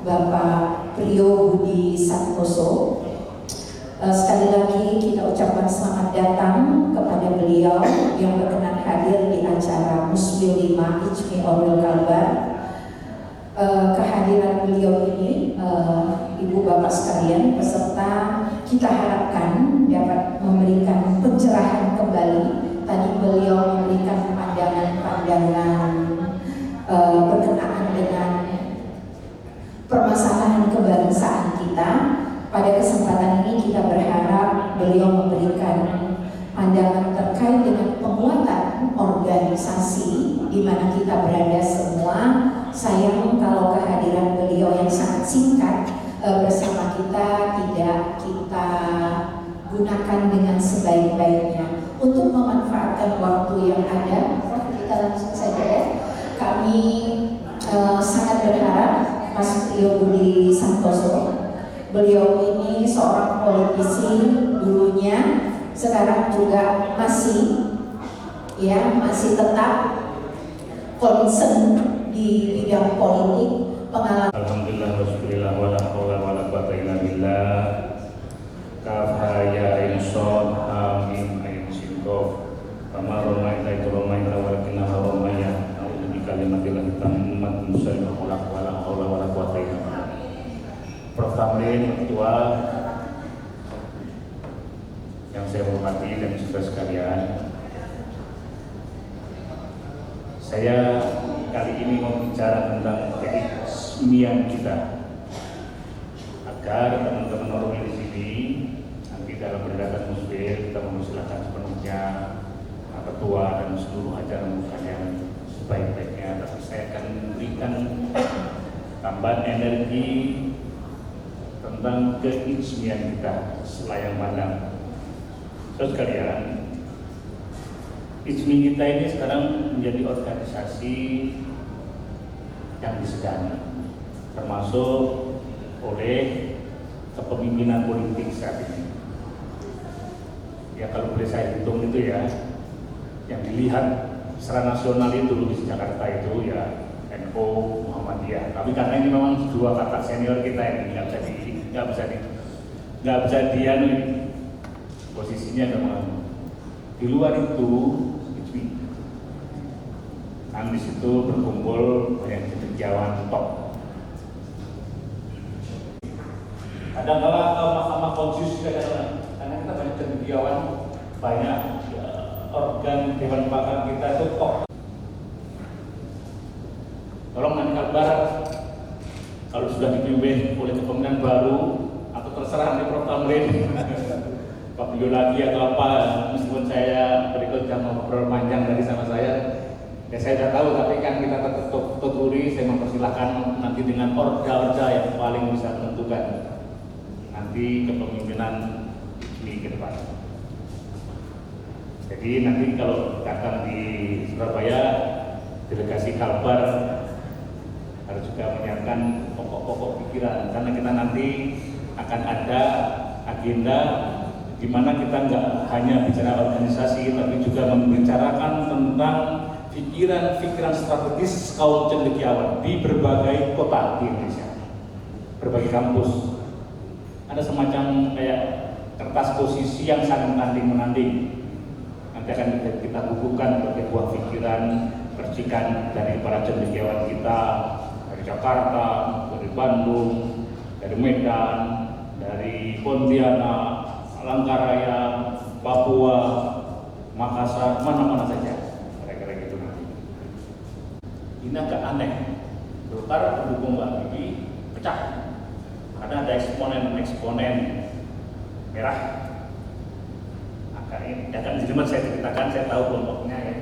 Bapak Priyo Budi Santoso. Sekali lagi kita ucapkan selamat datang kepada beliau yang berkenan hadir di acara Musbil 5 Ijmi Aurel Kalbar. Kehadiran beliau ini, Ibu Bapak sekalian, peserta kita harapkan dapat memberikan pencerahan kembali. Tadi beliau memberikan pandangan-pandangan berkenaan dengan permasalahan kebangsaan kita. Pada kesempatan ini kita berharap beliau memberikan pandangan terkait dengan penguatan organisasi di mana kita berada semua. Sayang kalau kehadiran beliau yang sangat singkat bersama kita tidak kita gunakan dengan sebaik-baiknya. Untuk memanfaatkan waktu yang ada, kita langsung saja ya. Kami sangat berharap Mas Priyo Budi Santoso. Beliau ini seorang politisi dulunya, sekarang juga masih tetap concern di bidang politik, pengalaman. Alhamdulillah wassallallahu wala haula wala quwwata illa billah. Kaf ya ain shad hamim ain sin qaf. Kama ramaita ramaita walakinna ramaya. A'udzu bi kalimatillahi tammat min syarri ma khalaq wala haula wala quwwata illa billah. Prof. Tamrin, Ketua yang saya hormati dan saudara sekalian, saya kali ini mau bicara tentang keismian kita agar teman-teman orang di sini nanti dalam berdasarkan musbil kita mempersilahkan sepenuhnya ketua dan seluruh ajaran kalian sebaik-baiknya. Tapi saya akan memberikan tambahan energi tentang keismian kita selayang pandang. Saudara sekalian, Ijmi kita ini sekarang menjadi organisasi yang disegani, termasuk oleh kepemimpinan politik saat ini. Ya kalau boleh saya hitung itu ya, yang dilihat secara nasional itu di Jakarta itu ya NU, Muhammadiyah. Tapi karena ini memang dua kakak senior kita ini nggak bisa dia posisinya memang di luar itu. Dan di situ berkumpul banyak cendekiawan top. Kadang-kala ke Mahkamah Konstitusi karena kita banyak cendekiawan, banyak organ dewan pakar kita itu top. Tolong nanti kabar kalau sudah dipimpin oleh kepemimpinan baru atau terserah nanti Prof. Tamrin Pak Beliau lagi atau apa, meskipun saya berikut yang ngobrol panjang dari sama saya, ya saya sudah tahu, tapi kan kita tetap tuturi. Saya mempersilahkan nanti dengan orga-orga yang paling bisa menentukan nanti kepemimpinan ini ke depan. Jadi nanti kalau datang di Surabaya, delegasi Kalbar harus juga menyiapkan pokok-pokok pikiran, karena kita nanti akan ada agenda di mana kita nggak hanya bicara organisasi, tapi juga membicarakan tentang pikiran-pikiran strategis kaum cendekiawan di berbagai kota di Indonesia, berbagai kampus. Ada semacam kayak kertas posisi yang saling tanding-menanding. Nanti akan kita bukukan berbagai buah pikiran, percikan dari para cendekiawan kita dari Jakarta, dari Bandung, dari Medan, dari Pontianak, Palangkaraya, Papua, Makassar, mana-mana saja. Ini agak aneh. Golkar pendukung Mbak Bibi pecah karena ada eksponen merah. Agak ini, ya kan cuma saya ceritakan, saya tahu kelompoknya ya.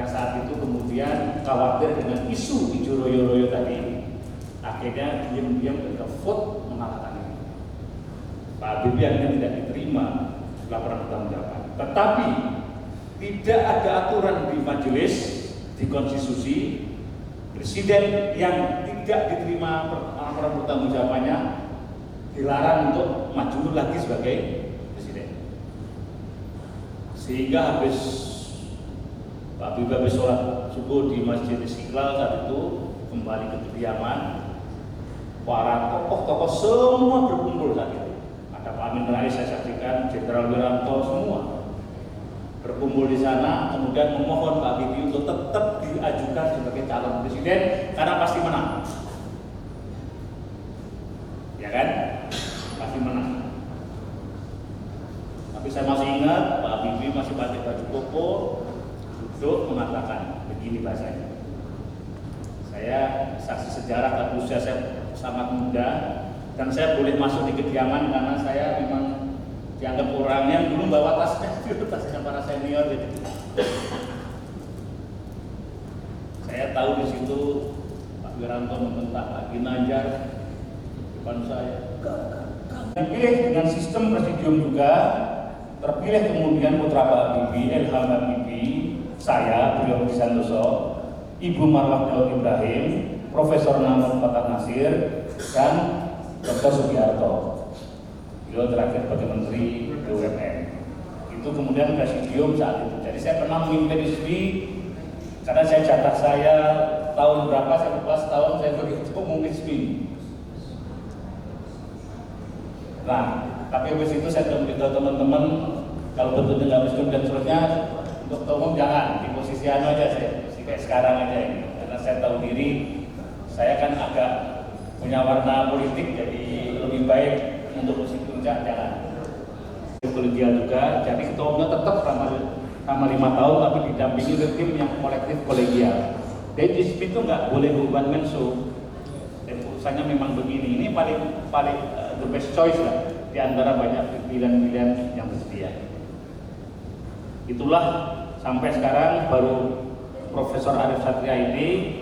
Yang saat itu kemudian khawatir dengan isu di royo-royo tadi, akhirnya diam-diam ke vote mengalahkan ini. Pak Bibi akhirnya tidak diterima laporan pertanggungjawaban. Tetapi tidak ada aturan di majelis, di konstitusi, presiden yang tidak diterima laporan pertanggungjawabannya dilarang untuk maju lagi sebagai presiden. Sehingga habis Pak Habib habis sholat subuh di Masjid Istiqlal saat itu kembali ke kediaman, para tokoh-tokoh semua berkumpul saat itu. Ada Pak Amin Rais, saya saksikan, Jenderal Wiranto, semua berkumpul di sana, kemudian memohon Pak Habibie untuk tetap diajukan sebagai calon presiden karena pasti menang. Ya kan? Pasti menang. Tapi saya masih ingat Pak Habibie masih pakai baju koko, duduk mengatakan begini bahasanya. Saya saksi sejarah pada usia saya sangat muda dan saya boleh masuk di kediaman karena saya memang dianggap orang yang dulu bawa tasnya, tasnya para senior gitu. Saya tahu di situ Pak Wiranto membentak Pak Ginanjar depan saya. Dipilih dengan sistem presidium juga, terpilih kemudian putra Pak Habibie, Ilham Habibie, saya, beliau Budi Santoso, Ibu Marwah Daud Ibrahim, Profesor Namun Fatah Nasir, dan Dr. Sugiharto. Beliau terakhir sebagai Menteri BUMN. Itu kemudian presidium saat itu. Jadi saya pernah memimpin ISMI karena saya jatah saya tahun berapa, saya lupa setahun saya begitu umum ISMI. Nah, tapi habis itu saya sudah beritahu teman-teman kalau bentuknya nggak miskin dan seterusnya untuk umum jangan di posisi anu aja saya, kayak sekarang aja ini. Karena saya tahu diri, saya kan agak punya warna politik, jadi lebih baik untuk posisi puncak jangan. Kolegial juga, jadi ketua umumnya tetap sama 5 tahun, tapi didampingi oleh tim yang kolektif kolegial. Jadi di ISMI itu nggak boleh beban mensu. Dan urusannya memang begini. Ini paling the best choice lah di antara banyak pilihan-pilihan yang tersedia. Itulah sampai sekarang baru Profesor Arif Satria ini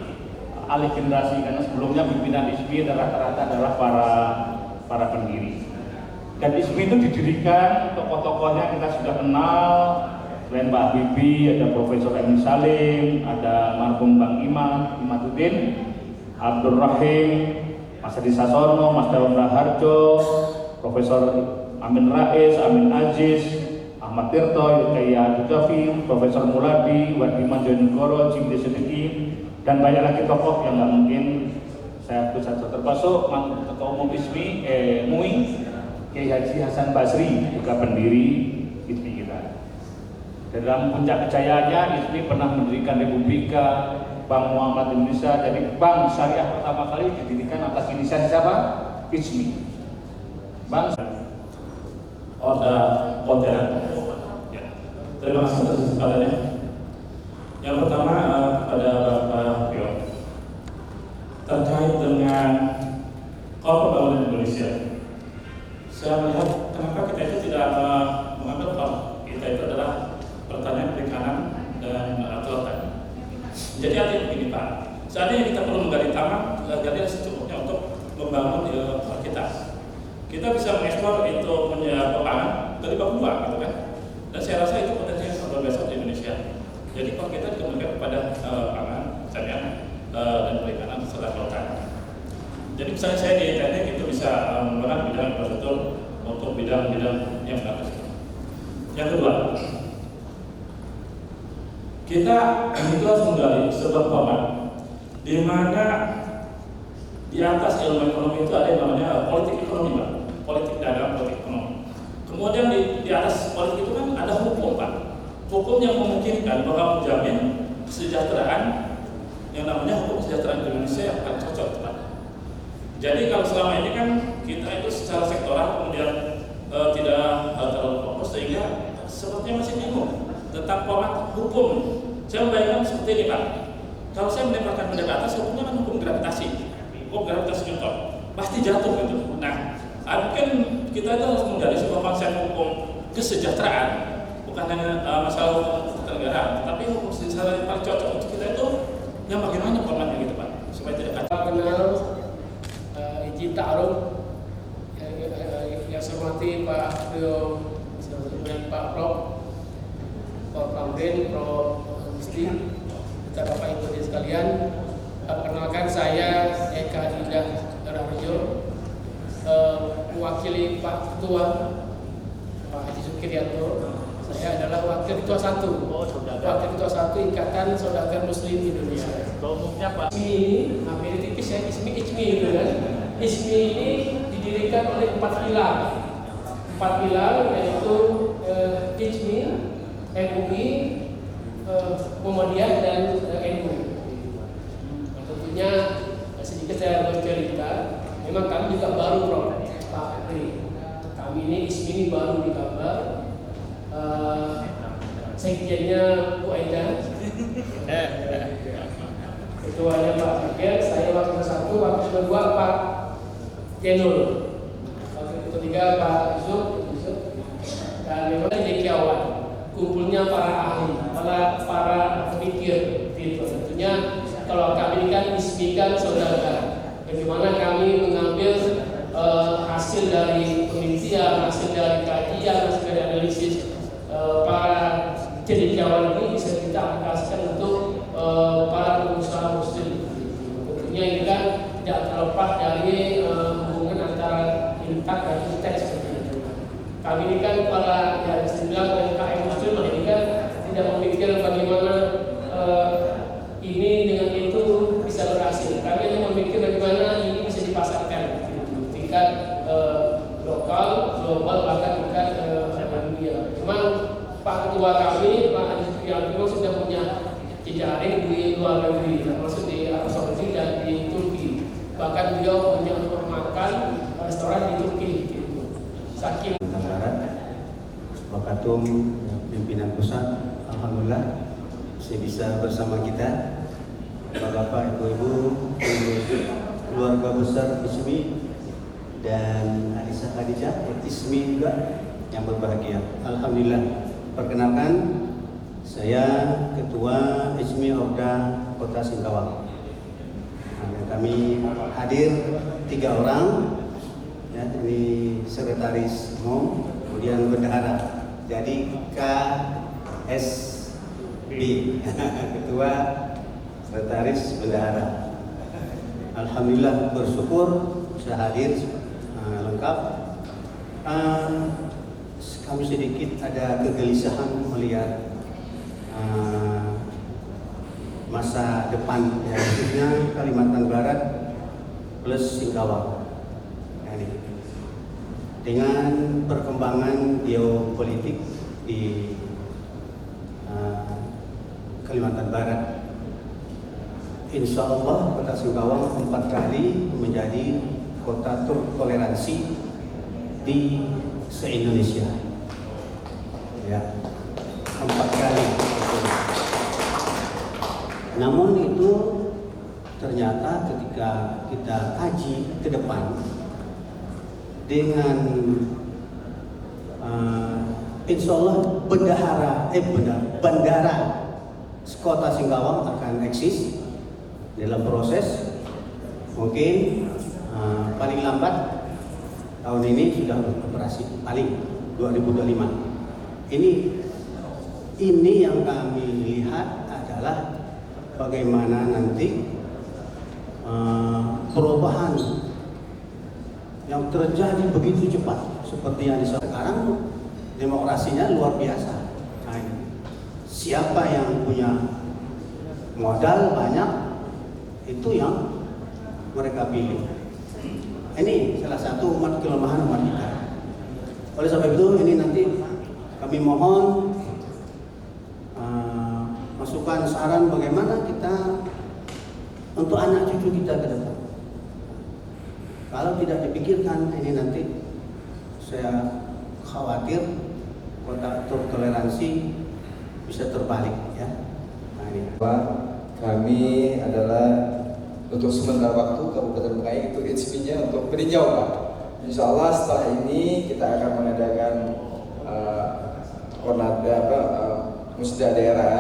alih generasi karena sebelumnya pimpinan ISMI rata-rata adalah para pendiri. Dan ISMI itu didirikan, tokoh-tokohnya kita sudah kenal. Selain Pak Habibie, ada Profesor Emil Salim, ada marhum Bang Imaduddin, Abdul Rahim, Mas Adi Sasono, Mas Dawam Raharjo, Profesor Amin Rais, Amin Aziz, Ahmad Tirto, Yudhaya Dudafi, Profesor Muladi, Wardiman Joynegoro, Jimli Sediki, dan banyak lagi tokoh yang nggak mungkin saya sebut satu, termasuk Ketua Umum ISMI, MUI, Kiai Haji Hasan Basri, juga pendiri ISMI kita. Dalam puncak kejayaannya, ISMI pernah mendirikan Republika, Bank Muhammad Indonesia, jadi bank syariah pertama kali didirikan atas inisiasi siapa? ISMI. Bank Order. Ya. Terima kasih atas kesempatannya. Yang pertama pada Bapak Pio terkait dengan pembangunan Indonesia. Saya melihat kenapa kita itu tidak menganggap kalau kita itu adalah pertanian, perikanan, dan kelautan. Jadi artinya begini Pak, saat ini kita perlu menggali tambang, gali secukupnya untuk membangun kita. Kita bisa mengekspor itu punya pangan dari bawah luar, gitu kan? Dan saya rasa itu potensi yang luar biasa di Indonesia. Jadi kalau kita dikembangkan kepada pangan, pertanian, dan perikanan serta kelautan. Jadi misalnya saya di teknik itu bisa menggunakan bidang infrastruktur untuk bidang-bidang yang bagus. Yang kedua, kita itu harus menggali sebuah format di mana di atas ilmu ekonomi itu ada yang namanya politik ekonomi, Pak. Politik dagang, politik ekonomi. Kemudian di atas politik itu kan ada hukum, Pak. Hukum yang memungkinkan bahwa menjamin kesejahteraan yang namanya hukum kesejahteraan di Indonesia yang akan cocok, Pak. Jadi kalau selama ini kan kita itu secara sektoral kemudian tidak terlalu fokus sehingga sepertinya masih bingung tentang format hukum. Saya membayangkan seperti ini, Pak. Kalau saya menempatkan benda ke atas, hukumnya kan hukum gravitasi. Hukum gravitasi Newton pasti jatuh gitu. Nah, mungkin kita itu harus menggali sebuah konsep hukum kesejahteraan, bukan hanya masalah hukum kenegaraan, tapi hukum kesejahteraan yang paling cocok untuk kita itu yang bagaimana formatnya gitu Pak, supaya tidak kenal izin ta'aruf yang saya hormati Pak Beliau dengan Pak Prof, Pak Pramrin, Prof Gusti, kita Bapak Ibu sekalian. Perkenalkan saya Eka Dinda Raharjo, mewakili Pak Ketua Pak Haji Sukirianto. Saya adalah Wakil Ketua 1. Wakil Ketua 1 Ikatan Saudagar Muslim Indonesia. Umumnya Pak. Ini hampir tipis ya, ISMI gitu kan. ISMI ini didirikan oleh 4 pilar. 4 pilar yaitu ISMI, MUI, Muhammadiyah dan NU. Tentunya sedikit saya bercerita, memang kami juga baru Pak Pri. Kami ini ISMI ini baru di Kalbar. Sekjennya Bu Aida, ketuanya Pak Fikir, saya waktu ke-1, waktu ke-2 Pak Jenul, waktu ke-3 Pak Yusuf, dan memang cendekiawan, kumpulnya para ahli, para pemikir, gitu. Tentunya kalau kami ini kan ISMI kan saudara, bagaimana kami mengambil hasil dari penelitian, hasil dari kajian, hasil dari analisis para cendekiawan ini bisa kita aplikasikan untuk para pengusaha muslim. Tentunya ini kan tidak terlepas dari hubungan antara infak dan intek seperti itu. Kami ini kan para yang sedang UMKM muslim ini kan tidak memikir bagaimana ini dengan itu bisa berhasil. Kami hanya memikir bagaimana ini bisa dipasarkan tingkat lokal, global, bahkan tingkat dunia. Memang Pak Ketua kami, Pak Haji Priantino sudah punya jejaring di luar negeri, termasuk di Arab Saudi dan di Turki. Bahkan beliau punya rumah makan restoran di Turki. Gitu. Saking Barat, Wakatum, pimpinan pusat, alhamdulillah saya bisa bersama kita, Bapak, Ibu-ibu, keluarga besar ISMI dan Alisa Khadijah, ISMI juga yang berbahagia. Alhamdulillah. Perkenalkan, saya Ketua ISMI Orda Kota Singkawang. Kami hadir 3 orang, ya, ini sekretaris umum, kemudian bendahara. Jadi KSB, Ketua Sekretaris Bendahara. Alhamdulillah bersyukur bisa hadir lengkap. Kami sedikit ada kegelisahan melihat masa depan, ya, khususnya Kalimantan Barat plus Singkawang. Dengan perkembangan geopolitik di Kalimantan Barat, insya Allah Kota Singkawang 4 kali menjadi kota toleransi di se-Indonesia. Ya, 4 kali. Namun itu ternyata ketika kita kaji ke depan dengan insya Allah bandara Kota Singkawang akan eksis dalam proses, mungkin paling lambat tahun ini sudah beroperasi, paling 2025. Ini yang kami lihat adalah bagaimana nanti perubahan yang terjadi begitu cepat seperti yang sekarang, demokrasinya luar biasa. Nah, siapa yang punya modal banyak itu yang mereka pilih. Ini salah satu kelemahan umat kita. Oleh sebab itu ini nanti kami mohon masukan saran bagaimana kita untuk anak cucu kita ke depan. Kalau tidak dipikirkan ini nanti saya khawatir kota toleransi bisa terbalik, ya. Nah, ini. Kami adalah untuk sementara waktu Kabupaten Bengkayang itu ISMI-nya untuk peninjau, Pak. Insya Allah setelah ini kita akan mengadakan musda daerah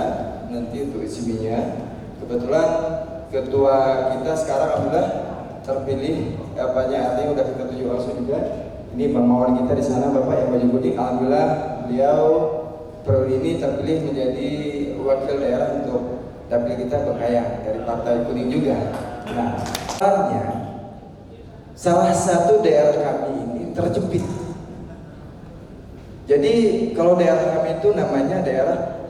nanti untuk ISMI-nya. Kebetulan ketua kita sekarang alhamdulillah terpilih, artinya udah kita tunjuk langsung juga. Ini Bang Mawar kita di sana, Bapak yang baju kuning, alhamdulillah beliau periode ini terpilih menjadi wakil daerah untuk dapil kita Bengkayang dari Partai Kuning juga. Nah, salah satu daerah kami ini terjepit. Jadi kalau daerah kami itu namanya daerah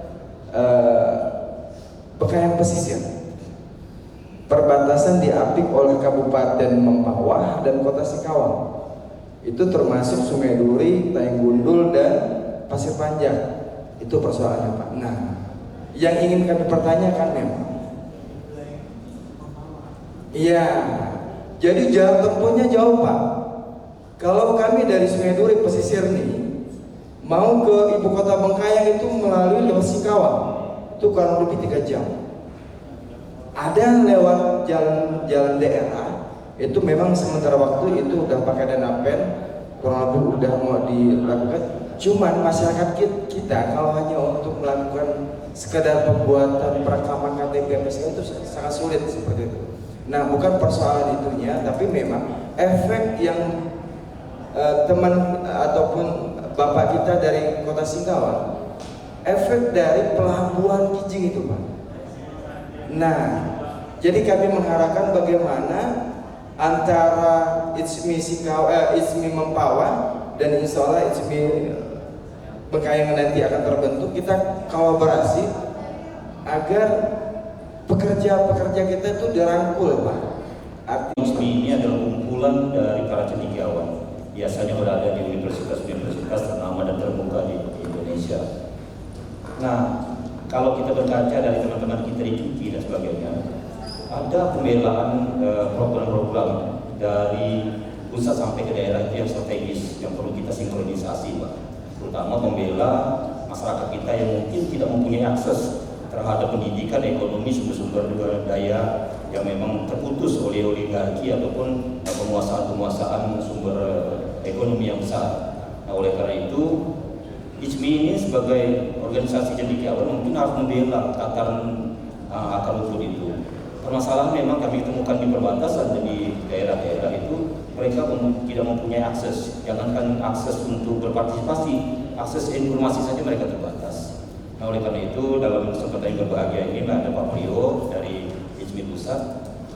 Bengkayang Pesisir. perbatasan diapit oleh Kabupaten Mempawah dan Kota Singkawang. Itu termasuk Sungai Duri, Taing Gundul, dan Pasir Panjang. Itu persoalannya, Pak. Nah, yang ingin kami pertanyakan memang, iya, jadi jarak tempuhnya jauh, Pak. Kalau kami dari Sungai Duri pesisir nih mau ke ibu kota Bengkayang itu melalui lewat Singkawang, itu kurang lebih 3 jam. Ada lewat jalan daerah, itu memang sementara waktu itu udah pakai dana pen, kurang lebih udah mau dilakukan. Cuman masyarakat kita kalau hanya untuk melakukan sekedar pembuatan perekaman KTP itu sangat sulit seperti itu. Nah, bukan persoalan itunya, tapi memang efek yang teman ataupun bapak kita dari Kota Singkawang, efek dari pelabuhan Kijing itu, Pak. Nah, jadi kami mengharapkan bagaimana antara ISMI Mempawah dan insya Allah ISMI Bengkayang nanti akan terbentuk, kita kolaborasi agar pekerja-pekerja kita itu dirangkul, Pak. ISMI ini adalah kumpulan dari para cendekiawan, biasanya berada di universitas-universitas ternama dan terbuka di Indonesia. Nah, kalau kita berkaca dari teman-teman kita di TIKI dan sebagainya, ada pembelaan program-program dari pusat sampai ke daerah itu yang strategis, yang perlu kita sinkronisasi, Pak. Terutama membela masyarakat kita yang mungkin tidak mempunyai akses terhadap pendidikan, ekonomi, sumber-sumber daya yang memang terputus oleh oligarki ataupun penguasaan sumber ekonomi yang besar. Nah, oleh karena itu ISMI ini sebagai organisasi cendekiawan mungkin harus membela tataran akar rumput itu. Permasalahan memang kami temukan di perbatasan dan di daerah-daerah itu mereka tidak mempunyai akses, jangankan akses untuk berpartisipasi, akses informasi saja mereka terbatas. Nah, oleh karena itu dalam kesempatan yang berbahagia ini ada Pak Priyo dari ISMI Pusat.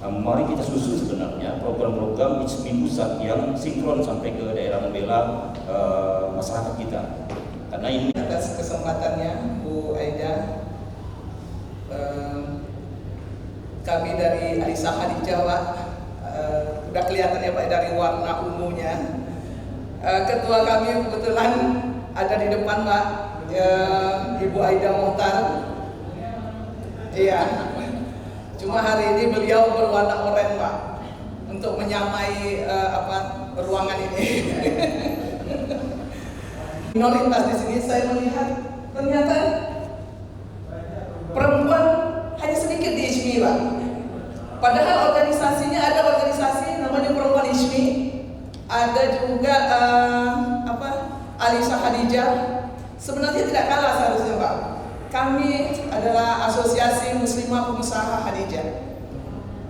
Mari kita susun sebenarnya program-program ISMI Pusat yang sinkron sampai ke daerah membela masyarakat kita. Karena ini atas kesempatannya Bu Aida, kami dari Aisyah Khadijah, Pak, udah kelihatan ya Pak dari warna ungunya. Ketua kami kebetulan ada di depan, Pak, Ibu Aida Mohtar. Iya. Cuma hari ini beliau berwarna oranye, Pak, untuk menyamai ruangan ini. Minoritas di sini saya melihat ternyata perempuan hanya sedikit di ISMI, Pak. Padahal organisasinya ada organisasi namanya Perempuan ISMI, ada juga Aisyah Khadijah. Sebenarnya tidak kalah seharusnya, Pak. Kami adalah Asosiasi Muslimah Pengusaha Khadijah.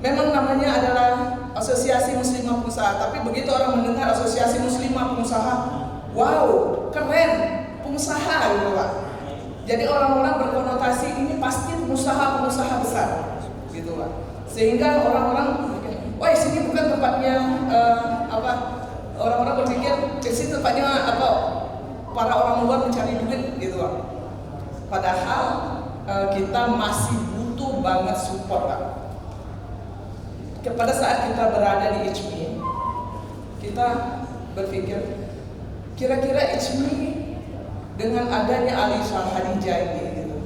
Memang namanya adalah Asosiasi Muslimah Pengusaha, tapi begitu orang mendengar Asosiasi Muslimah Pengusaha, wow, keren, pengusaha gitu, Pak. Jadi orang-orang berkonotasi ini pasti pengusaha-pengusaha besar, gitu, Pak. Sehingga orang-orang, wah, sini bukan tempatnya orang-orang berpikir di sini tempatnya para orang luar mencari duit, gitu, Pak. Padahal kita masih butuh banget support, Pak. Pada saat kita berada di ISMI, kita berpikir kira-kira ISMI dengan adanya Aisyah Khadijah ini, gitu,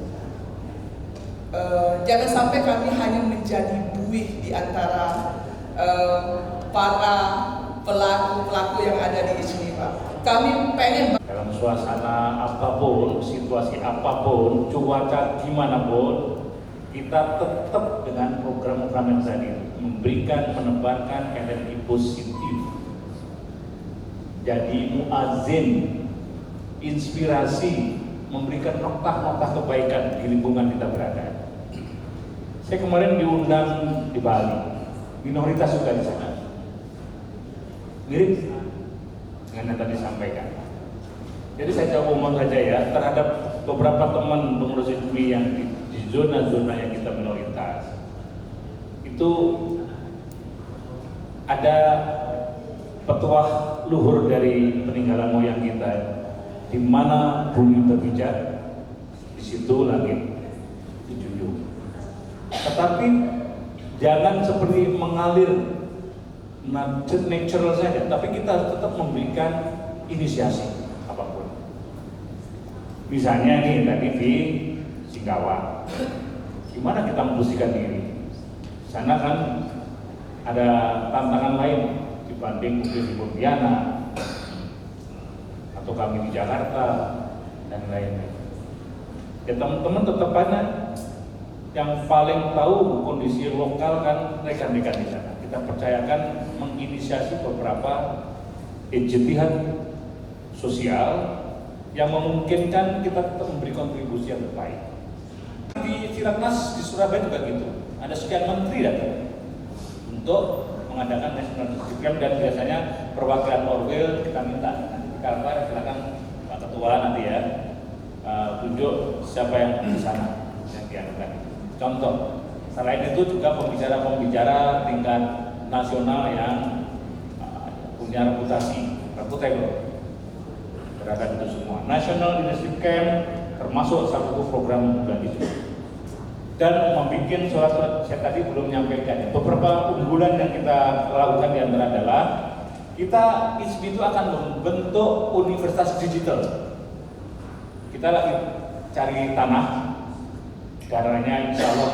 jangan sampai kami hanya menjadi buih di antara para pelaku-pelaku yang ada di ISMI, Pak. Kami pengen dalam suasana apapun, situasi apapun, cuaca gimana pun, kita tetap dengan program-program yang tadi memberikan, menebarkan energi positif, jadi muazin, inspirasi, memberikan noktah-noktah kebaikan di lingkungan kita berada. Saya kemarin diundang di Bali, minoritas juga di sana, mirip dengan yang tadi disampaikan. Jadi saya coba ngomong saja ya, terhadap beberapa teman pengurus ISMI yang di zona-zona yang kita minoritas, itu ada petuah luhur dari peninggalan moyang kita, di mana bumi berpijak, di situ langit dijunjung. Tetapi Jangan seperti mengalir natural saja, tapi kita harus tetap memberikan inisiasi apapun. Misalnya nih tadi di Singkawa, gimana kita membersihkan diri? Sana kan ada tantangan lain dibanding mungkin di Pontianak atau kami di Jakarta dan lain-lain. Ya teman-teman tetap aja yang paling tahu kondisi lokal kan rekan-rekan di sana. Kita percayakan menginisiasi beberapa ijtihad sosial yang memungkinkan kita tetap memberi kontribusi yang terbaik. Di Siratnas di Surabaya juga gitu. Ada sekian menteri datang untuk mengadakan national program, dan biasanya perwakilan Orwell kita minta nanti di Kalbar, silakan Pak Ketua nanti ya tunjuk siapa yang di sana yang dianukan. Contoh, selain itu juga pembicara-pembicara tingkat nasional yang punya reputasi reputable berada itu semua. National Leadership Camp termasuk satu program bulan itu. Dan membuat surat-surat, saya tadi belum menyampaikan. Beberapa unggulan yang kita lakukan di antara adalah kita ISMI itu akan membentuk universitas digital. Kita lagi cari tanah, karena insya Allah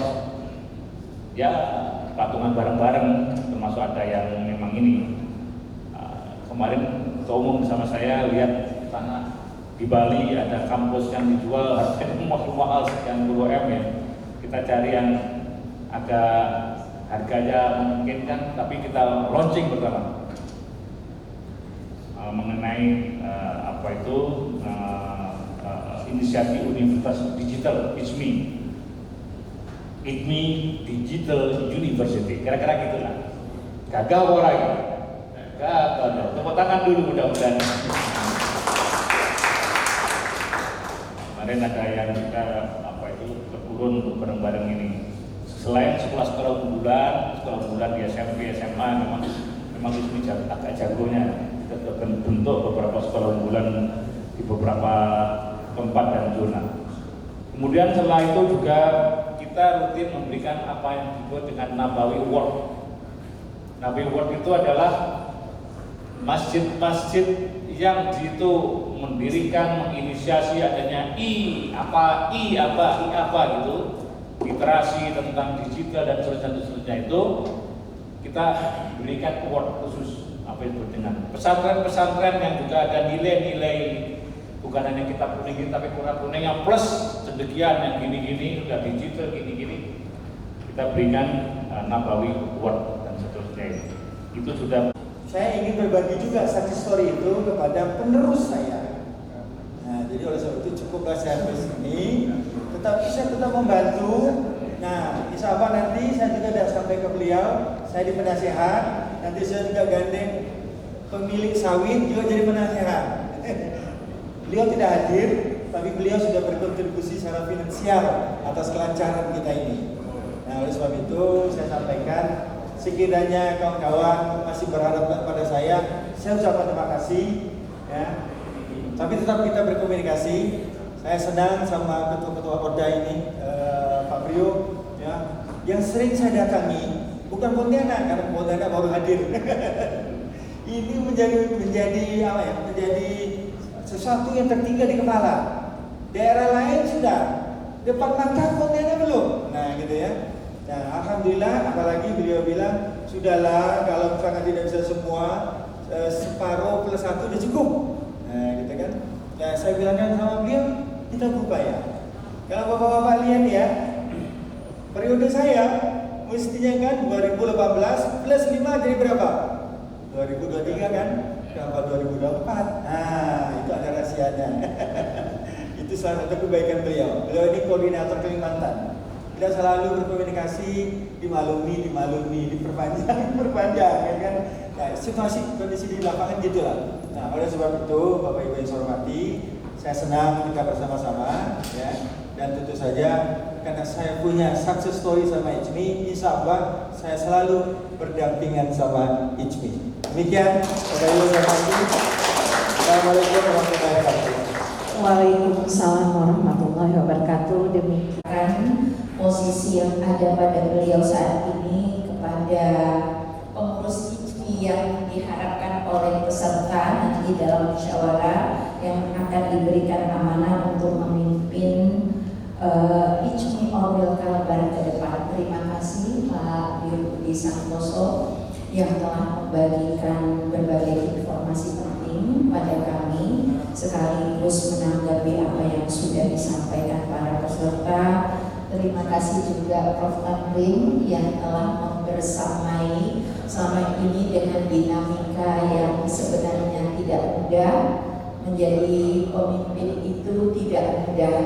ya patungan bareng-bareng, termasuk ada yang memang ini. Kemarin ketua umum bersama saya lihat tanah di Bali, ada kampus yang dijual harganya mahal sekian puluh M ya. Kita cari yang agak harganya memungkinkan, tapi kita launching pertama mengenai inisiatif Universitas Digital ISMI Digital University, kira-kira gitulah. Gagal orang, gagal. Tepuk tangan dulu mudah-mudahan. Kemarin ada yang kita berkurun untuk bareng-bareng ini. Selain sekolah-sekolah unggulan di SMP, SMA, memang ISMI agak jagonya. Kita bentuk beberapa sekolah unggulan di beberapa tempat dan zona. Kemudian setelah itu juga kita rutin memberikan apa yang disebut dengan Nabawi Award. Nabawi Award itu adalah masjid-masjid yang itu mendirikan, menginisiasi adanya I apa gitu, literasi tentang digital dan seterusnya itu kita berikan award khusus apa itu dengan pesantren-pesantren yang juga ada nilai-nilai bukan hanya kitab kuning tapi Quran kuning yang plus cendekian yang gini-gini sudah digital gini-gini, kita berikan Nabawi Award dan seterusnya itu sudah. Saya ingin berbagi juga success story itu kepada penerus saya. Nah, jadi oleh sebab itu cukuplah saya di sini, tetapi saya tetap membantu. Nah, insya Allah nanti saya juga sudah sampai ke beliau, saya di penasehat, nanti saya juga gandeng pemilik sawit juga jadi penasehat. Beliau tidak hadir, tapi beliau sudah berkontribusi secara finansial atas kelancaran kita ini. Nah, oleh sebab itu saya sampaikan, sekiranya kawan-kawan masih berharap pada saya ucapkan terima kasih ya. Tapi tetap kita berkomunikasi. Saya senang sama ketua-ketua Orda ini, Pak Prio ya, yang sering saya datangi, bukan Pontianak karena Pontianak baru hadir. Ini menjadi menjadi sesuatu yang tertinggal di kepala. Daerah lain sudah, depan mata Pontianak belum. Nah, gitu ya. Nah, alhamdulillah, apalagi beliau bilang sudahlah kalau misalkan tidak bisa semua, separuh plus satu udah cukup. Nah, gitu kan. Nah, saya bilangkan sama beliau, kita berupaya. Kalau bapak-bapak lihat ya, periode saya mestinya kan 2018 plus 5 jadi berapa? 2023 kan? Berapa 2024? Nah, itu ada rahasianya. Itu salah satu kebaikan beliau. Beliau ini koordinator Kalimantan. Kita selalu berkomunikasi, dimaklumi, diperpanjang, ya kan? Nah, situasi kondisi di lapangan gitulah. Nah, oleh sebab itu, Bapak Ibu yang saya hormati, saya senang kita bersama-sama, ya. Dan tentu saja, karena saya punya success story sama ISMI, insya Allah saya selalu berdampingan sama ISMI. Demikian, Bapak Ibu yang saya hormati. Assalamualaikum warahmatullahi wabarakatuh. Waalaikumsalam warahmatullahi wabarakatuh. Demikian posisi yang ada pada beliau saat ini kepada pengurus IJMI yang diharapkan oleh peserta nanti dalam musyawarah yang akan diberikan amanah untuk memimpin IJMI Orwil Kalbar ke depan. Terima kasih Pak Dirut Santoso yang telah membagikan berbagai informasi penting pada kami, sekaligus menanggapi apa yang sudah disampaikan para peserta. Terima kasih juga Prof. Tamrin yang telah membersamai selama ini dengan dinamika yang sebenarnya tidak mudah. Menjadi pemimpin itu tidak mudah.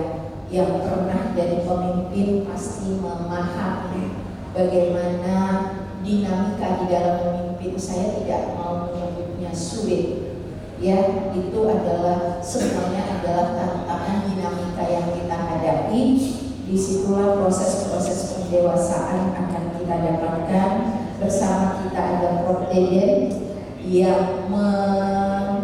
Yang pernah jadi pemimpin pasti memahami bagaimana dinamika di dalam memimpin. Saya tidak mau menyebutnya sulit. Ya, itu adalah semuanya adalah tantangan dinamika yang kita hadapi. Disitulah proses-proses pendewasaan akan kita dapatkan. Bersama kita ada Prof. Deden yang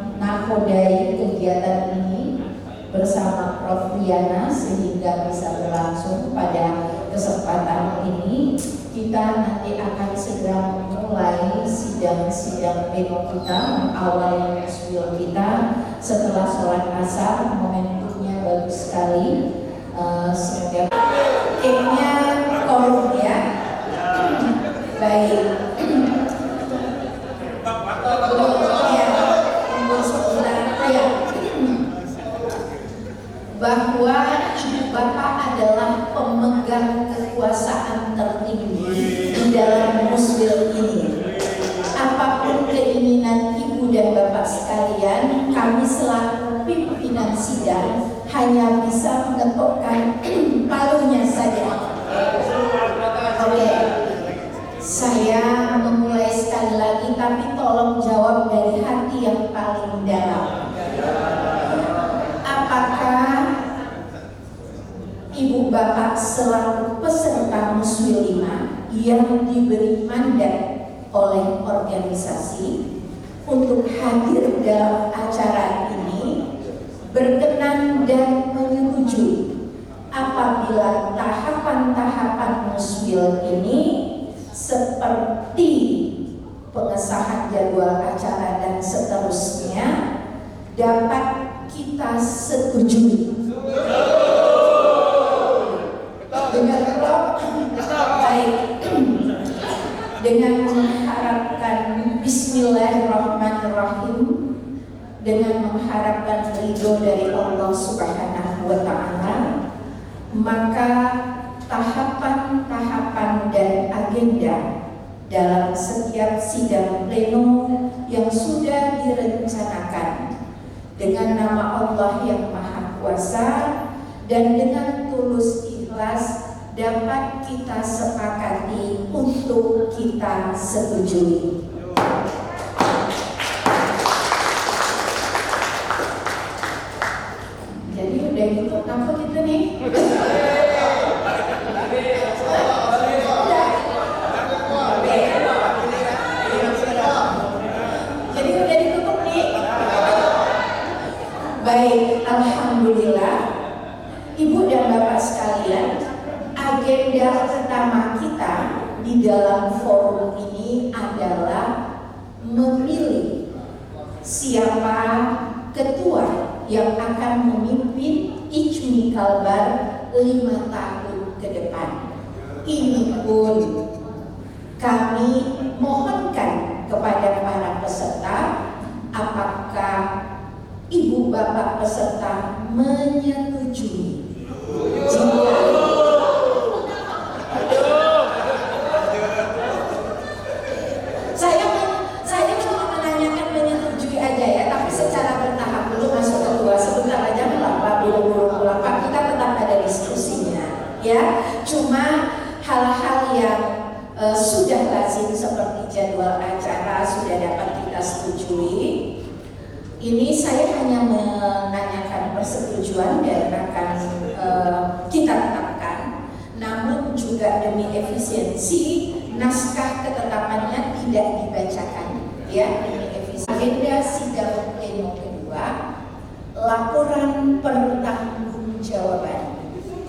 menakodai kegiatan ini bersama Prof. Liana sehingga bisa berlangsung pada kesempatan ini. Kita nanti akan segera memulai sidang-sidang pleno kita, mengawali muswil kita setelah sholat asar. Momentumnya bagus sekali. Semoga timnya korum ya. Baik. Bahwa Ibu Bapak adalah pemegang kekuasaan tertinggi di dalam muswil ini. Apapun keinginan Ibu dan Bapak sekalian, kami selaku pimpinan sidang hanya bisa mengetokkan palunya saja. Oke, saya memulai sekali lagi, tapi tolong jawab dari hati yang paling dalam. Apakah Ibu Bapak selaku peserta muswil 5 yang diberi mandat oleh organisasi untuk hadir dalam acara ini berkenan dan menyetujui apabila tahapan-tahapan muswil ini seperti pengesahan jadwal acara dan seterusnya dapat kita setujui. Dengan mengharapkan Bismillahirrahmanirrahim, dengan mengharapkan ridho dari Allah Subhanahu wa Ta'ala, maka tahapan-tahapan dan agenda dalam setiap sidang pleno yang sudah direncanakan dengan nama Allah yang Maha Kuasa dan dengan tulus ikhlas dapat kita sepakati untuk kita setujui. Jadi udah gitu takut itu nih. Jadi udah ditutup nih. Baik, alhamdulillah. Ibu dan Bapak sekalian, agenda pertama kita di dalam forum ini adalah memilih siapa ketua yang akan memimpin IJMI Kalbar 5 tahun ke depan. Ini pun kami mohonkan kepada para peserta, apakah Ibu Bapak peserta menyetujui? Saya cuma menanyakan menyetujui aja ya, tapi secara bertahap dulu masuk ketua. Sebentar aja Pak, buru-buru Pak, kita tetap ada diskusinya ya. Cuma hal-hal yang sudah lazim seperti jadwal acara sudah dapat kita setujui. Ini saya hanya menanyakan persetujuan dan akan kita tetapkan. Namun juga demi efisiensi, naskah ketetapannya tidak dibacakan, ya, demi efisiensi. Agenda sidang pleno kedua, laporan pertanggungjawaban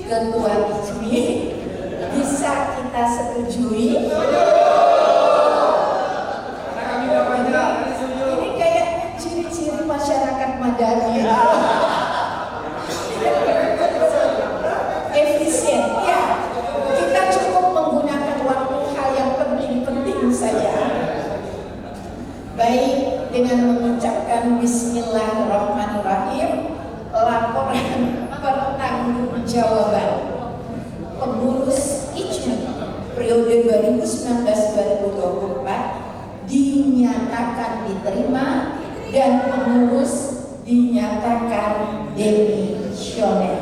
Ketua IJMI bisa kita setujui. mengucapkan Bismillahirrahmanirrahim. Laporan pertanggungjawaban pengurus IJMI periode 2019-2024 dinyatakan diterima dan pengurus dinyatakan demisioner.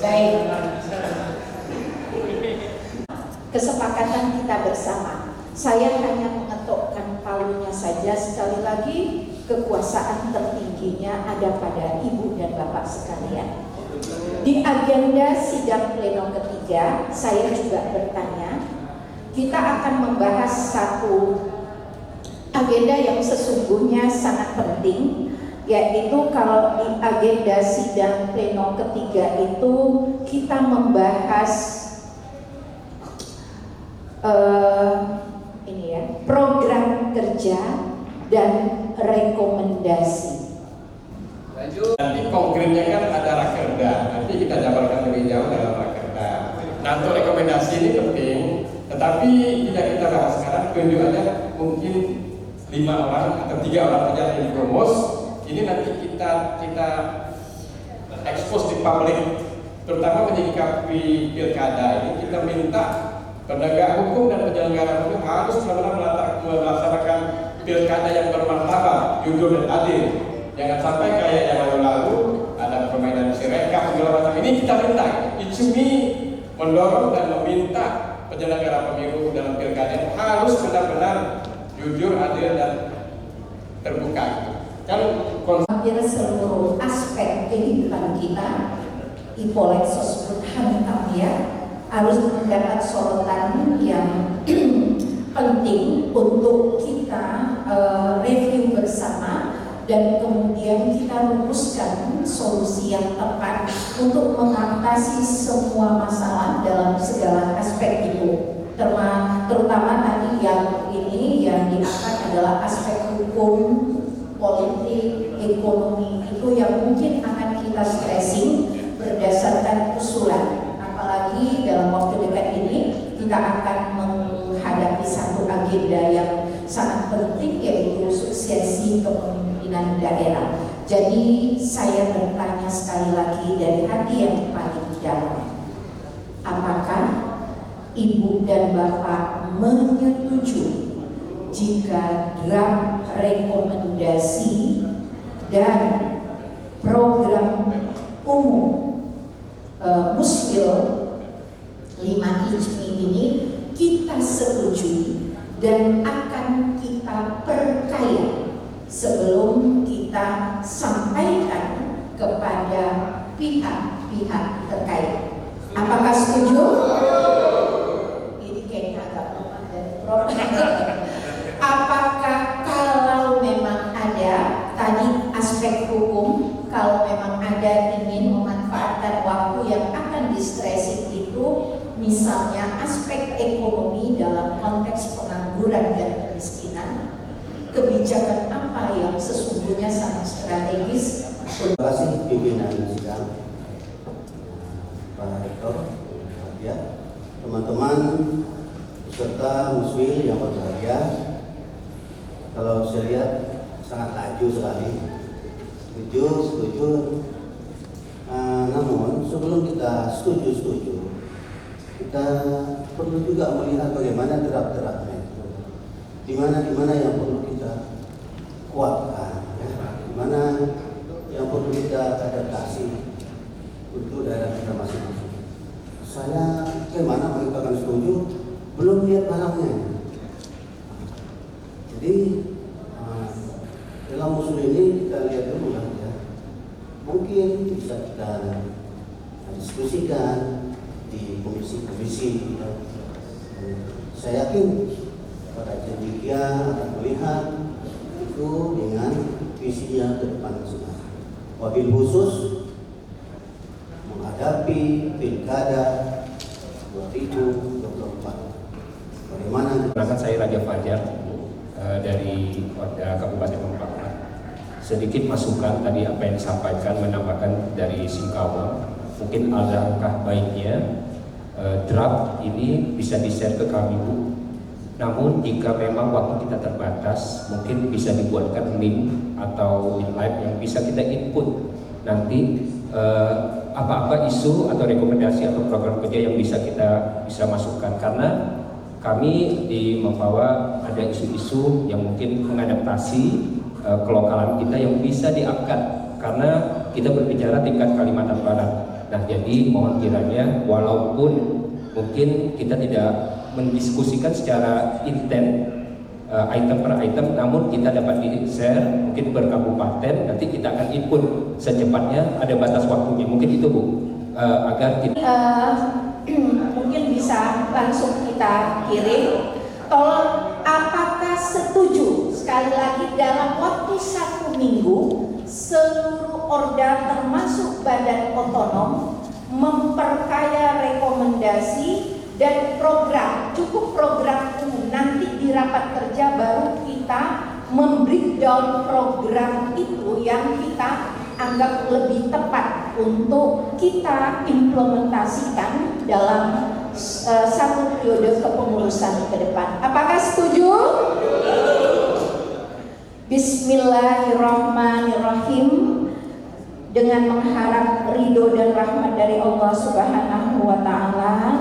Baik, kesepakatan kita bersama. Saya hanya mengetokkan palunya saja. Sekali lagi, kekuasaan tertingginya ada pada Ibu dan Bapak sekalian. Di agenda sidang pleno ketiga, saya juga bertanya, kita akan membahas satu agenda yang sesungguhnya sangat penting, yaitu kalau di agenda sidang pleno ketiga itu kita membahas program kerja dan rekomendasi. Nanti konkretnya kan ada rakerda, nanti kita jabarkan lebih jauh dalam rakerda. Nah, untuk rekomendasi ini penting, tetapi tidak kita bahas sekarang. Tujuannya mungkin 5 orang atau 3 orang saja yang dipromos. Ini nanti kita expose di publik, terutama menyikapi pilkada ini. Kita minta penegak hukum dan penyelenggara hukum harus benar-benar melaksanakan pilkada yang bermartabat, jujur dan adil. Jangan sampai kayak yang lalu-lalu ada permainan sirekap segala macam. Ini kita minta, IJMI mendorong dan meminta penyelenggara pemilu dalam pilkada harus benar-benar jujur, adil dan terbuka. Hampir seluruh aspek kehidupan kita, Ipolexos hantam ya, harus mendapat sorotan yang penting untuk kita review bersama dan kemudian kita rumuskan solusi yang tepat untuk mengatasi semua masalah dalam segala aspek itu. Terutama tadi yang ini yang diangkat adalah aspek hukum, politik, ekonomi, itu yang mungkin akan kita stressing berdasarkan usulan. Apalagi dalam waktu dekat ini kita akan menghadapi satu agenda yang sangat penting, yaitu suksesi kepemimpinan daerah. Jadi saya bertanya sekali lagi dari hati yang paling dalam, apakah Ibu dan Bapak menyetujui jika draft rekomendasi dan program umum Muswil 5 IJMI ini kita setujui dan akan kita perkaya sebelum kita sampaikan kepada pihak-pihak terkait. Apakah setuju? Ini kayaknya agak lemah dari Prof. Apakah kalau memang ada tadi aspek hukum, kalau memang ada ingin memanfaatkan waktu yang akan di-stressing itu, misalnya aspek ekonomi dalam konteks pengangguran dan kemiskinan, kebijakan apa yang sesungguhnya sangat strategis? Terima kasih pimpinan sidang, Pak Rektor, ya, teman-teman peserta Muswil yang berbahagia. Kalau saya lihat sangat laju sekali, setuju. Namun sebelum kita setuju, kita perlu juga melihat bagaimana draft-draftnya itu, di mana yang perlu kita kuatkan, ya, di mana yang perlu kita adaptasi untuk daerah kita masing-masing. Saya bagaimana mengatakan setuju, belum lihat barangnya. Jadi dalam usul ini kita lihat dulu lah, ya. Mungkin bisa kita diskusikan di komisi-komisi, ya. Saya yakin para cendekia akan melihat itu dengan visinya ke depan masing-masing. Wabil khusus menghadapi pilkada 2024. Bagaimana? Perkenalkan, saya Raja Fajar dari Orda Kabupaten Pemkot. Sedikit masukan tadi apa yang disampaikan, menambahkan dari Singkawang. Mungkin alangkah baiknya draft ini bisa di-share ke kami, Bu. Namun jika memang waktu kita terbatas, mungkin bisa dibuatkan link atau link live yang bisa kita input nanti apa-apa isu atau rekomendasi atau program kerja yang bisa kita masukkan, karena kami di membawa ada isu-isu yang mungkin mengadaptasi kelokalan kita yang bisa diangkat karena kita berbicara tingkat Kalimantan Barat. Nah, jadi mohon kiranya walaupun mungkin kita tidak mendiskusikan secara intent item per item, namun kita dapat di-share mungkin berkabupaten, nanti kita akan input secepatnya, ada batas waktunya, mungkin itu Bu, agar kita mungkin bisa langsung kita kirim. Tolong, apakah setuju sekali lagi dalam waktu 1 minggu seluruh Orda termasuk badan otonom memperkaya rekomendasi dan program, cukup program umum, nanti di rapat kerja baru kita membreakdown program itu yang kita anggap lebih tepat untuk kita implementasikan dalam satu periode kepengurusan ke depan. Apakah setuju? Bismillahirrahmanirrahim. Dengan mengharap ridho dan rahmat dari Allah Subhanahu wa Ta'ala,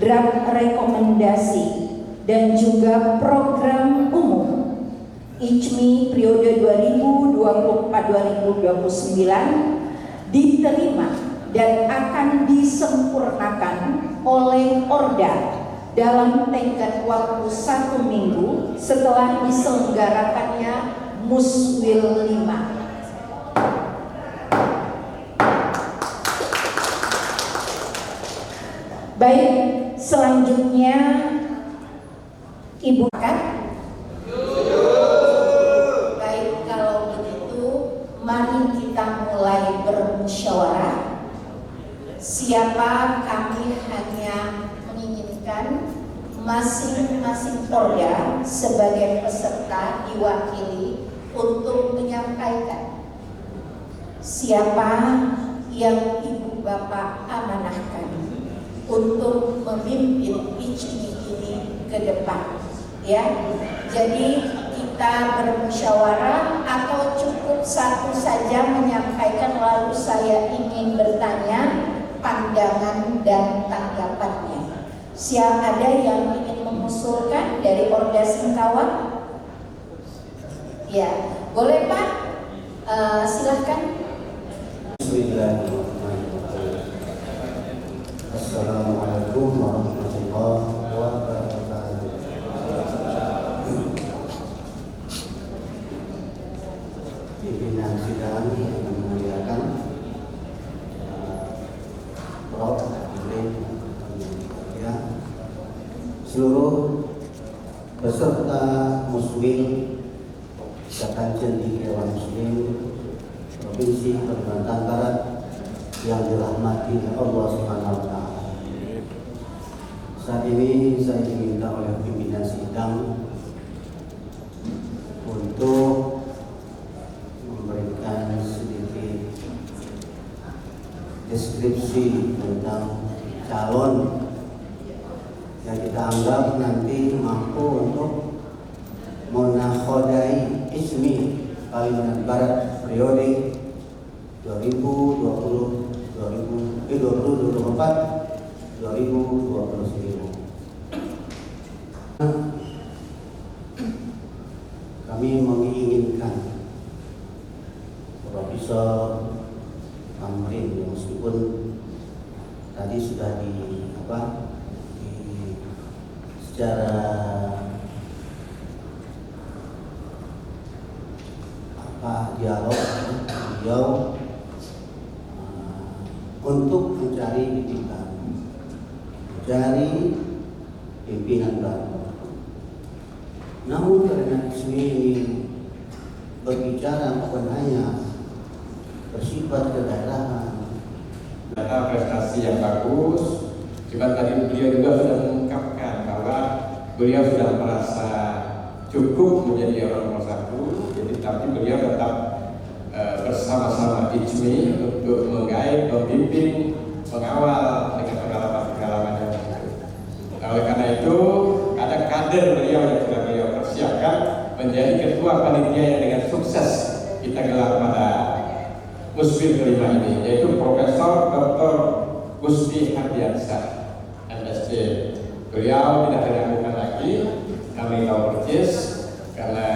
draft rekomendasi dan juga program umum ICMI periode 2024-2029 diterima dan akan disempurnakan oleh Orda dalam tenggat waktu 1 minggu setelah diselenggarakannya Muswil 5. Baik, selanjutnya Ibu kan? Baik, kalau begitu mari kita mulai bermusyawarah. Siapa kami hanya menginginkan masing-masing Orda sebagai peserta diwakili untuk menyampaikan siapa yang Ibu Bapak amanahkan untuk memimpin ICMI ini ke depan, ya. Jadi kita bermusyawarah atau cukup satu saja menyampaikan lalu saya ingin bertanya pandangan dan tanggapannya. Siapa ada yang ingin mengusulkan dari Orda Singkawang? Ya, boleh Pak? Silahkan. Assalamualaikum warahmatullahi wabarakatuh. Pimpinan sidang yang memuliakan Prof. ya, seluruh peserta Muswil Ikatan Cendekiawan Muslim Provinsi Kalimantan Barat yang dirahmati Allah Subhanahu wa Ta'ala. Saat ini saya diminta oleh pimpinan sidang untuk memberikan sedikit deskripsi tentang calon yang kita anggap nanti mampu untuk menakhodai ICMI Kalimantan Barat periode 2024-2029. Kami menginginkan Profesor Tamrin, meskipun tadi sudah secara dialog beliau untuk mencari pimpinan, mencari pimpinan baru. Namun karena ICMI ini berbicara bukan hanya bersifat kedaerahan, ada prestasi yang bagus. Juga tadi beliau juga sudah mengungkapkan bahwa beliau sudah merasa cukup menjadi orang nomor 1. Jadi tapi beliau tetap bersama-sama ICMI untuk menggait, membimbing, mengawal dengan pengalaman-pengalaman yang baru. Oleh karena itu, kadang kader beliau yang sudah beliau persiapkan menjadi ketua panitia yang dengan sukses kita gelar pada Musfir kelima ini, yaitu Profesor Dr. Gusti Hardiansyah, MSc. Beliau tidak diragukan lagi, kami tahu persis karena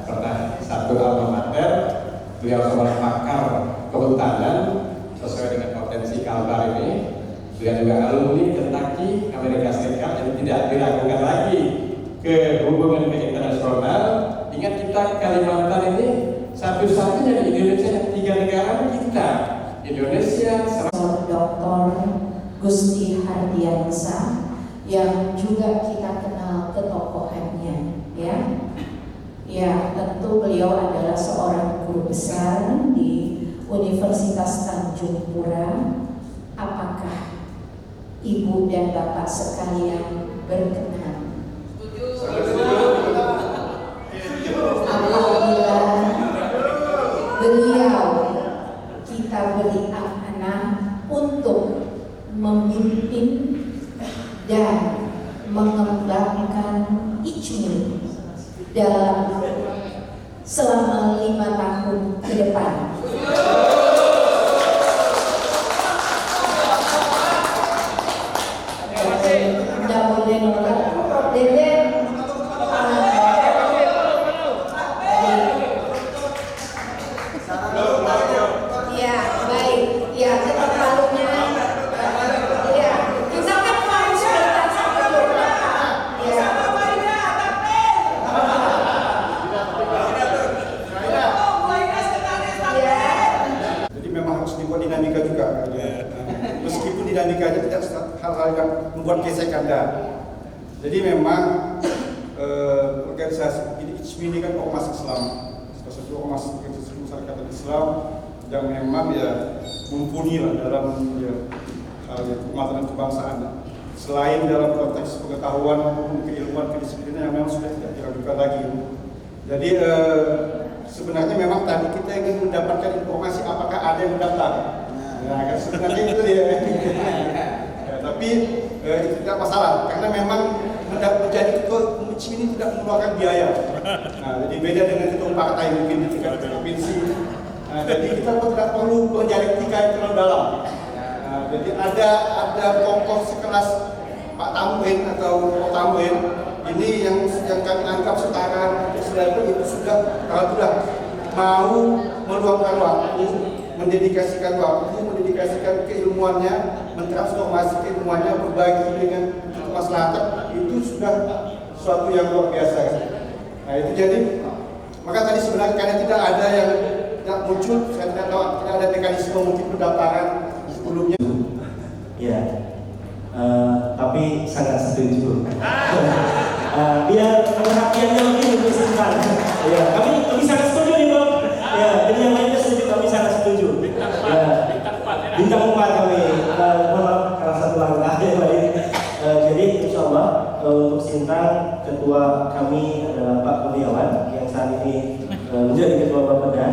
pernah satu alma mater. Beliau seorang pakar kehutanan sesuai dengan potensi Kalbar ini. Beliau juga alumni Kentucky, Amerika Serikat, jadi tidak diragukan lagi ke hubungan ke internasional. Ingat kita Kalimantan ini satu-satunya di Indonesia yang 3 negara kita, Indonesia, Dr. Gusti Hardiansyah yang juga kita kenal ketokohannya, ya. Ya, tentu beliau adalah seorang guru besar di Universitas Tanjung Pura. Apakah Ibu dan Bapak sekalian berkenan apabila beliau kita beri amanah untuk memimpin dan mengembangkan ICMI dalam selama 5 tahun ke depan? Tidak boleh nolak. Deden, ya baik, ya tetap palunya. Ya, kita kan harus bertahan dulu. Ya. Jadi memang harus dibuat dinamika juga. Meskipun dinamikanya tidak hal-hal yang membuat gesekan. Jadi memang organisasi ini ICMI ini kan ormas Islam, salah satu ormas organisasi masyarakat Islam yang memang ya mumpuni lah dalam hal keumatan dan kebangsaan. Selain dalam konteks pengetahuan, keilmuan, kedisiplinan yang memang sudah tidak diragukan lagi. Jadi sebenarnya memang tadi kita ingin mendapatkan informasi apakah ada yang mendaftar. Nah, kan sebenarnya itu dia. Ya, tapi itu tidak masalah karena memang menjadi ketua ICMI ini tidak mengeluarkan biaya. Nah, jadi beda dengan ketua partai mungkin di tingkat provinsi. Nah, jadi kita tidak perlu berdialektika yang terlalu dalam. Nah, jadi ada tokoh sekelas Pak Tamrin atau Pak Tamrin ini yang kami anggap setara itu sudah kalau sudah mau meluangkan waktu, mendedikasikan mendedikasikan keilmuannya, mentransformasi keilmuannya, berbagi dengan kemaslahatan, itu sudah suatu yang luar biasa. Nah itu jadi, maka tadi sebenarnya karena tidak ada yang tidak muncul, saya tidak tahu tidak ada mekanisme mungkin pendaftaran sebelumnya. Ya, tapi sangat setuju. Biar perhatiannya lebih besar. Ya, kami sangat setuju nih Bang. Ya, jadi yang lainnya setuju, kami sangat setuju. Ya, bintang 4 kami. Kalau satu langkah ya baik. Jadi insya Allah untuk Sintang ketua kami adalah Pak Kurniawan yang saat ini menjadi ketua Bapeda.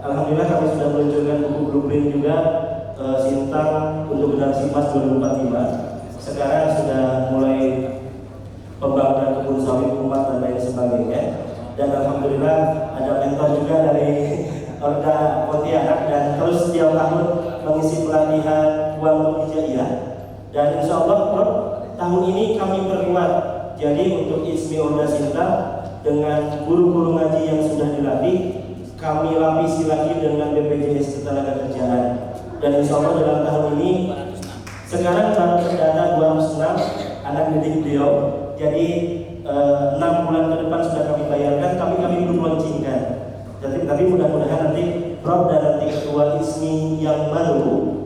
Alhamdulillah kami sudah meluncurkan buku blueprint juga Sintang untuk generasi emas 2045. Sekarang sudah mulai pembangunan kebun sawit umat dan lain sebagainya. Dan alhamdulillah ada mentor juga dari Orda Pontianak dan terus setiap tahun mengisi pelatihan Uang Hijaiyah. Dan insya Allah tahun ini kami perkuat. Jadi untuk ICMI Orda Sintang dengan guru-guru ngaji yang sudah dilatih, kami lapisi lagi dengan BPJS Ketenagakerjaan. Dan insya Allah dalam tahun ini sekarang baru terdata 206 anak didik beliau. Jadi 6 bulan ke depan sudah kami bayarkan, tapi kami belum launchingkan. Tapi mudah-mudahan nanti Prof dan nanti ketua ICMI yang baru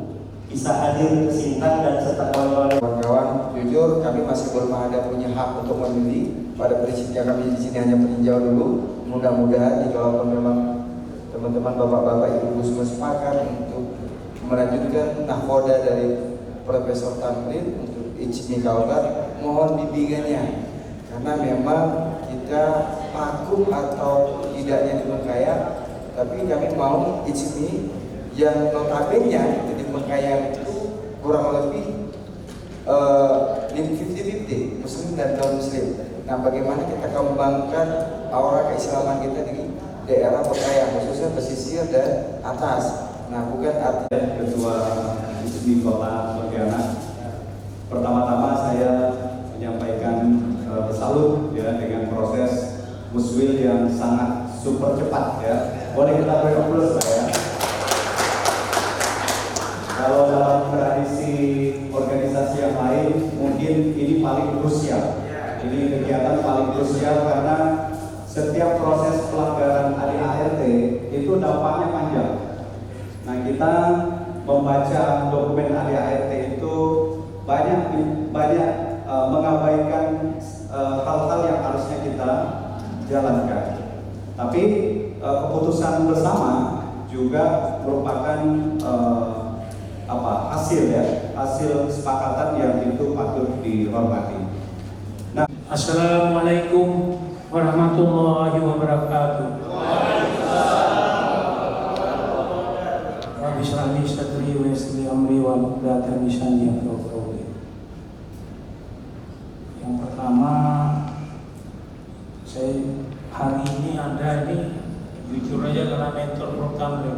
bisa hadir ke Sintang dan serta kawan-kawan. Jujur kami masih belum ada punya hak untuk memilih. Pada prinsipnya kami di sini hanya peninjau dulu. Mudah-mudahan kalau memang teman-teman bapak-bapak ibu semua sepakat untuk melanjutkan nahkoda dari Profesor Tamrin untuk ICMI Kalbar, mohon bimbingannya karena memang kita vakum atau tidaknya di Bengkaya, tapi kami mau ICMI yang notabene di Bengkaya itu kurang lebih 50-50 Muslim dan non Muslim. Nah, bagaimana kita kembangkan aura keislaman kita di daerah Pekaya, khususnya pesisir dan atas. Nah, bukan artinya Ketua di Kota Pontianak. Pertama-tama saya menyampaikan salut ya dengan proses muswil yang sangat super cepat ya. Boleh kita beri aplaus lah ya. Kalau dalam tradisi organisasi yang lain mungkin ini paling krusial. Ini kegiatan paling krusial karena setiap proses pelanggaran ADART itu dampaknya panjang. Nah, kita membaca dokumen ADART itu banyak mengabaikan hal-hal yang harusnya kita jalankan. Tapi keputusan bersama juga merupakan hasil kesepakatan yang itu patut dihormati. Nah, Assalamualaikum warahmatullahi wabarakatuh. Rabbi shrah li sadri wa yassir li amri wa hlul lisani yafqahu qawli. Yang pertama, saya hari ini jujur aja karena mentor Prof. Tamrin.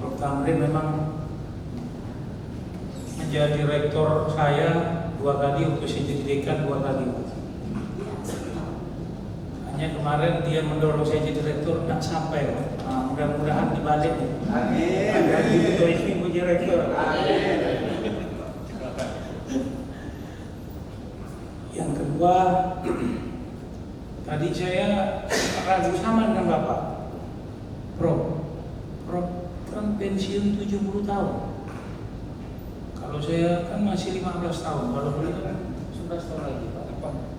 Prof. Tamrin memang menjadi rektor saya 2 kali, untuk saya jadi dekan 2 kali. Hanya kemarin dia mendorong saya jadi rektor, tidak sampai. Nah, mudah-mudahan dibalik. Amin. Jadi Ketua ISMI punya rektor. Amin. Yang kedua, tadi saya ragu sama dengan Bapak. Prof kan pensiun 70 tahun. Kalau saya kan masih 15 tahun, kalau beliau kan 11 tahun lagi, Pak.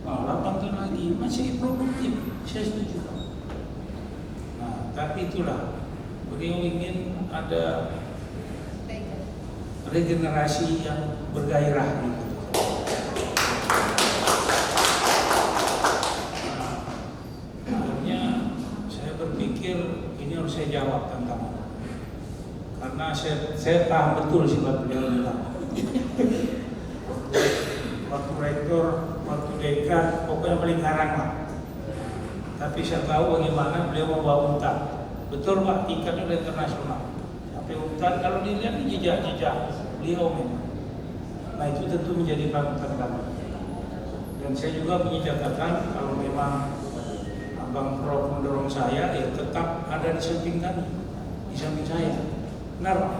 8 tahun lagi, masih produktif, saya setuju. Nah, tapi itulah, beliau ingin ada regenerasi yang bergairah gitu. Akhirnya saya berpikir ini harus saya jawab tantangan. Karena saya paham betul sifat beliau bilang. Waktu rektor, waktu dekan, pokoknya paling garang lah. Tapi saya tahu bagaimana beliau membawa UNTAD. Betul Pak, tingkatnya udah internasional. Tapi UNTAD kalau dilihat di jejak-jejak beliau memang. Nah, itu tentu menjadi panutan kami. Dan saya juga punya catatan, kalau memang Abang Prof mendorong saya, ya tetap ada di samping kami, di samping saya. Benar Pak.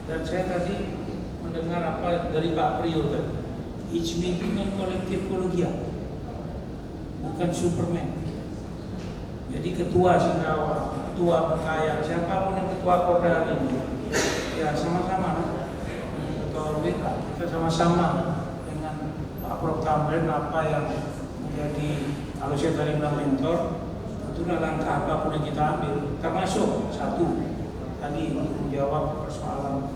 Dan saya tadi mendengar apa dari Pak Priyo tadi. ISMI itu kan kolektif kolegial, bukan Superman. Jadi ketua Singkawa, ketua Pekaya, siapapun yang ketua Koda ini, ya sama-sama. Ketua RW, kita sama-sama dengan Pak Prof Tamrin apa yang menjadi, kalau saya tadi bilang mentor, itulah langkah apapun yang kita ambil, termasuk satu tadi menjawab persoalan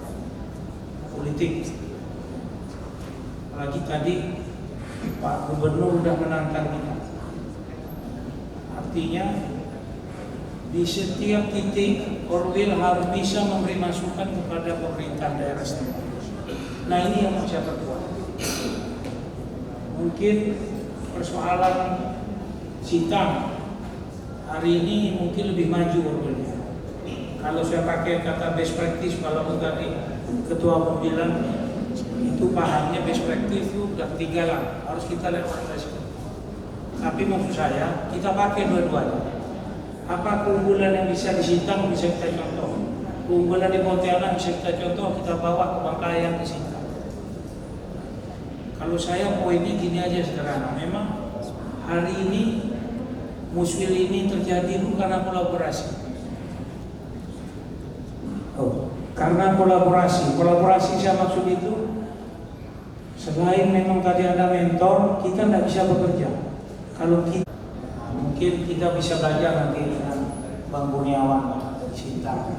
politik. Apalagi tadi Pak Gubernur sudah menantang kita. Artinya di setiap titik Orwil harus bisa memberi masukan kepada pemerintah daerah setempat. Nah, ini yang mau saya perkuat. Mungkin persoalan Sintang hari ini mungkin lebih maju Orwilnya. Kalau saya pakai kata best practice, kalau tadi Ketua Umum bilang itu pahamnya best practice itu udah ketinggalan, harus kita lewat dari situ. Tapi maksud saya kita pakai dua-duanya. Apa keunggulan yang bisa di Sintang bisa kita contoh, keunggulan di Pontianak bisa kita contoh, kita bawa ke Bangkayan di Sintang. Kalau saya poinnya gini aja sederhana, memang hari ini muswil ini terjadi bukan karena kolaborasi. Karena kolaborasi saya maksud itu, selain memang tadi ada mentor, kita tidak bisa bekerja. Kalau kita, mungkin kita bisa belajar nanti dengan Bang Buniawan dari Sintang.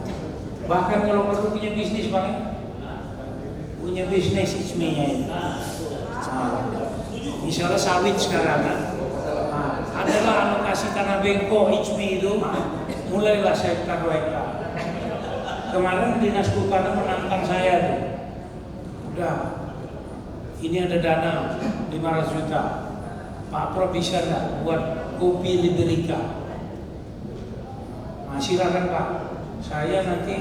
Bahkan kalau perlu punya bisnis Bang, punya bisnis ISMI-nya itu. Misalnya sawit sekarang, adalah alokasi tanah bengkok ISMI itu, mulailah saya hektar. Kemarin Dinas Kehutanan menantang saya tuh, udah ini ada dana 500 juta. Pak Prof bisa nggak buat kopi Liberica? Nah, silakan Pak. Saya nanti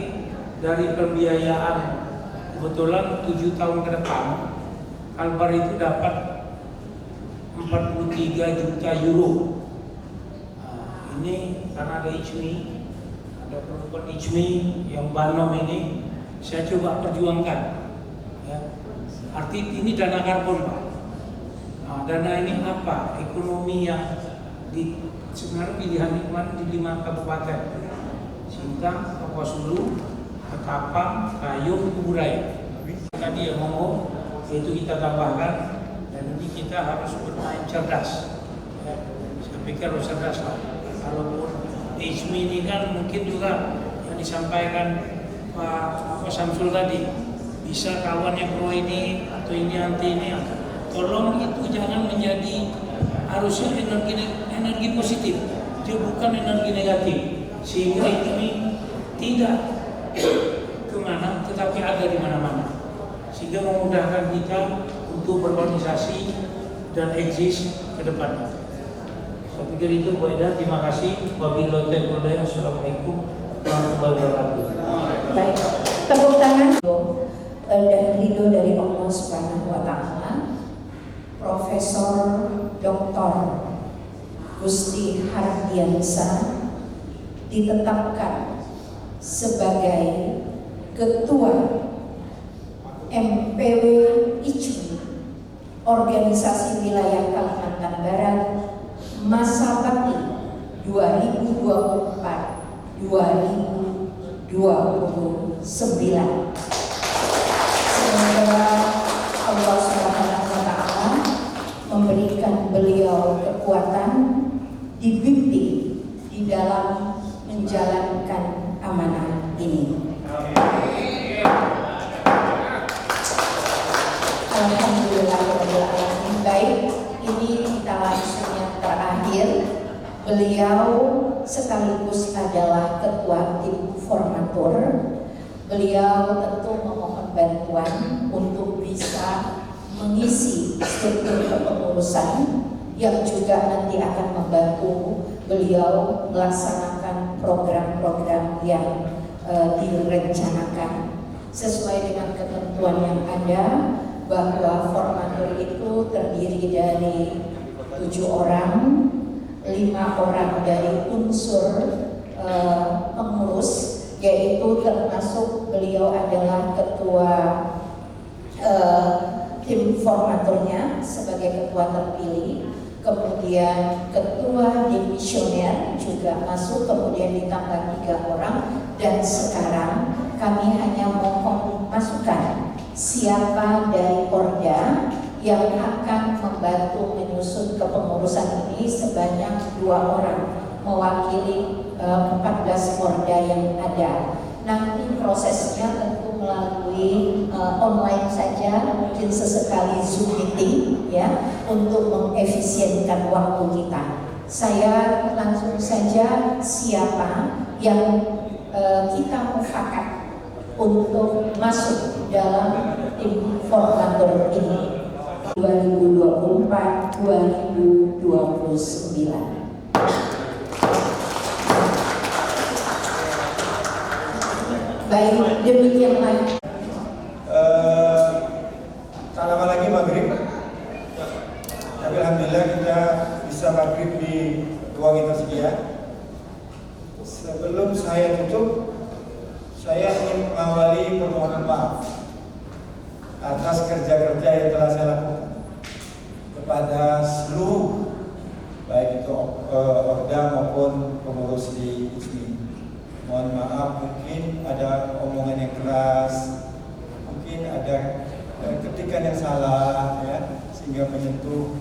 dari pembiayaan kebetulan 7 tahun ke depan, Kalbar itu dapat 43 juta euro. Nah, ini karena ada ICMI, ada program ICMI yang Banom ini, saya coba perjuangkan. Ya. Arti ini dana karbon Pak. Nah, dana ini apa? Ekonomi yang sebenarnya pilihan nikmat di 5 kabupaten: Sintang, Kapuasulu, Ketapang, Kayung, Kuburaya. Tadi yang ngomong itu kita tambahkan, dan ini kita harus bermain cerdas. Ya, saya pikir harus cerdas lah. Kalaupun ISMI ini kan mungkin juga yang disampaikan Pak Samsul tadi, bisa kawan yang pro ini atau ini anti ini, tolong itu jangan menjadi, harusnya energi positif, dia bukan energi negatif, sehingga ini tidak kemana tetapi ada di mana-mana, sehingga memudahkan kita untuk berorganisasi dan eksis ke depannya. Saya pikir itu Bu Eda, terima kasih. Wabillahi taufiq wal hidayah. Assalamualaikum warahmatullahi wabarakatuh. Baik, tepuk tangan dan ridho dari Allah Subhanahu wa Ta'ala. Profesor Dr. Gusti Hardiansyah ditetapkan sebagai Ketua MPW ICMI Organisasi Wilayah Kalimantan Barat masa bakti 2024-2029. Semoga Allah Subhanahu wa Ta'ala memberikan beliau kekuatan, dibimbing di dalam menjalankan amanah ini. Alhamdulillahirrahmanirrahim. Baik, ini kita langsung yang terakhir. Beliau sekaligus adalah ketua tim formatur. Beliau tentu memohon bantuan untuk bisa mengisi struktur kepengurusan yang juga nanti akan membantu beliau melaksanakan program-program yang direncanakan sesuai dengan ketentuan yang ada, bahwa formatur itu terdiri dari 7 orang, 5 orang dari unsur pengurus, yaitu termasuk beliau adalah ketua tim formaturnya sebagai ketua terpilih, kemudian ketua dimisioner juga masuk, kemudian ditambah 3 orang, dan sekarang kami hanya mohon masukan siapa dari Porda yang akan membantu menyusun kepengurusan ini sebanyak 2 orang mewakili 14 Porda yang ada. Nanti prosesnya tentu melalui online saja, mungkin sesekali Zoom meeting ya, untuk mengefisienkan waktu kita. Saya langsung saja siapa yang kita mufakat untuk masuk dalam tim formatur ini 2024-2029. Baik, demikianlah. Tak lama lagi maghrib. Tapi alhamdulillah kita bisa maghrib di ruang yang tersedia. Sebelum saya tutup, saya ingin mengawali permohonan maaf atas kerja-kerja yang telah saya lakukan kepada seluruh, baik itu Orda maupun pengurus di ICMI. Mohon maaf, mungkin ada omongan yang keras, mungkin ada ketikan yang salah, ya, sehingga menyentuh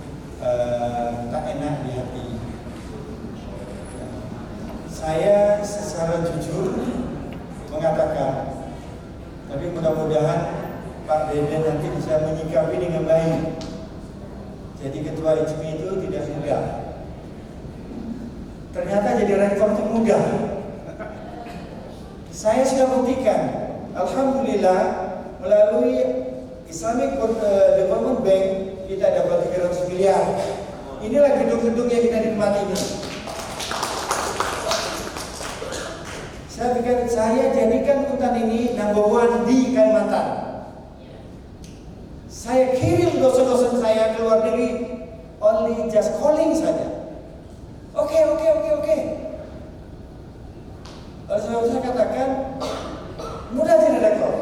tak enak di hati. Saya secara jujur mengatakan, tapi mudah-mudahan Pak Deden nanti bisa menyikapi dengan baik. Jadi ketua ICMI itu tidak mudah. Ternyata jadi rektor itu mudah. Saya sudah buktikan, alhamdulillah, melalui Islamic Development Bank kita dapat 300 miliar. Inilah gedung-gedung yang kita nikmati ini. Saya jadikan hutan ini number 1 di Kalimantan. Saya kirim dosen-dosen saya ke luar negeri, only just calling saja. Oke. Oleh sebab saya katakan, mudah jadi rektor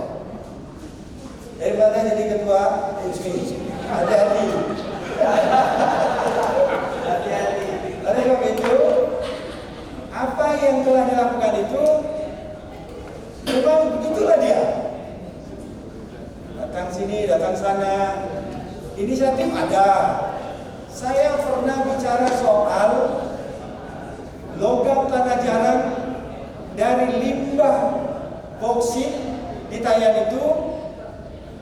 daripada jadi ketua USMI. Hati-hati. Oleh sebab itu, apa yang telah dilakukan itu memang begitulah dia. Datang sini, datang sana. Inisiatif ada. Saya pernah bicara soal logam tanah jarang dari limbah boksit di Tayan itu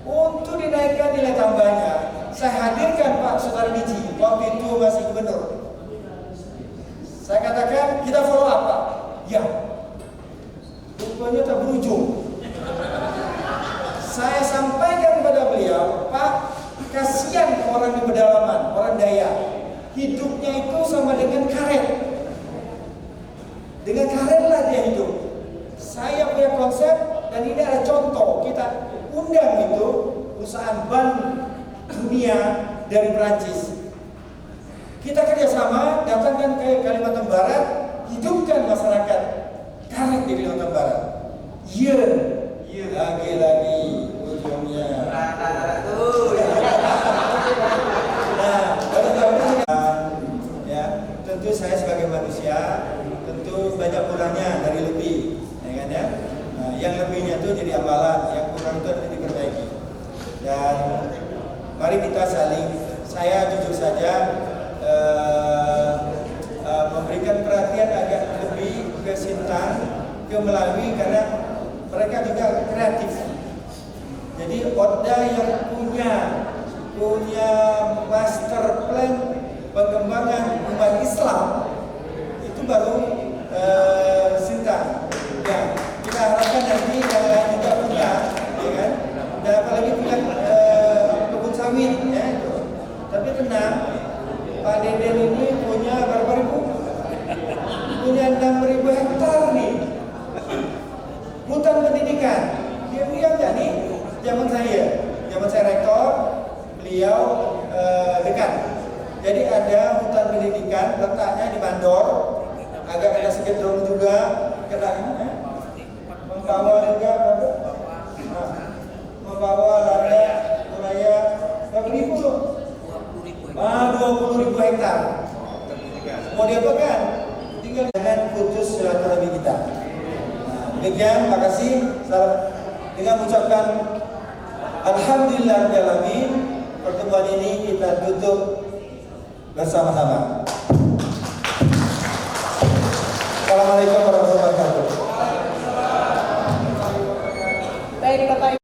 untuk dinaikkan nilai tambahnya. Saya hadirkan Pak Saudara Biji waktu itu masih gubernur. Saya katakan kita follow up Pak. Ya. Rupanya tak berujung. Saya sampaikan kepada beliau, Pak, kasihan orang di pedalaman, orang Dayak. Hidupnya itu sama dengan karet. Dengan karetlah dia hidup. Saya punya konsep dan ini ada contoh. Kita undang itu perusahaan ban dunia dari Perancis. Kita kerjasama, datangkan ke Kalimantan Barat, hidupkan masyarakat karet di Kalimantan Barat. Iya. Lagi-lagi ujungnya. Ya, tentu saya sebagai manusia, tentu banyak kurangnya dari lebih, ya kan ya. Nah, yang lebihnya itu jadi amalan, yang kurang itu harus diperbaiki. Dan mari kita saling, saya jujur saja memberikan perhatian agak lebih ke Sintang, ke Melawi karena mereka juga kreatif. Jadi Odda yang punya master plan pengembangan umat Islam itu baru Sintang. Ya, kita harapkan nanti yang lain juga punya, ya kan? Dan apalagi punya kebun sawit, ya. Tapi tenang, Pak Deden ini punya berapa ribu? Punya 6.000 hektar nih. Hutan pendidikan. Dia lihat nggak nih? Zaman saya rektor, beliau dekat. Jadi ada hutan pendidikan, letaknya di Bandor, agak ada sedikit drone juga, membawa juga, membawa lada, raya, berapa ribu loh? 20.000 hektar. Mau diapakan? Tinggal dengan putus silaturahmi kita. Demikian, makasih. Dengan mengucapkan Alhamdulillahirrahmanirrahim, pertemuan ini kita tutup bersama-sama.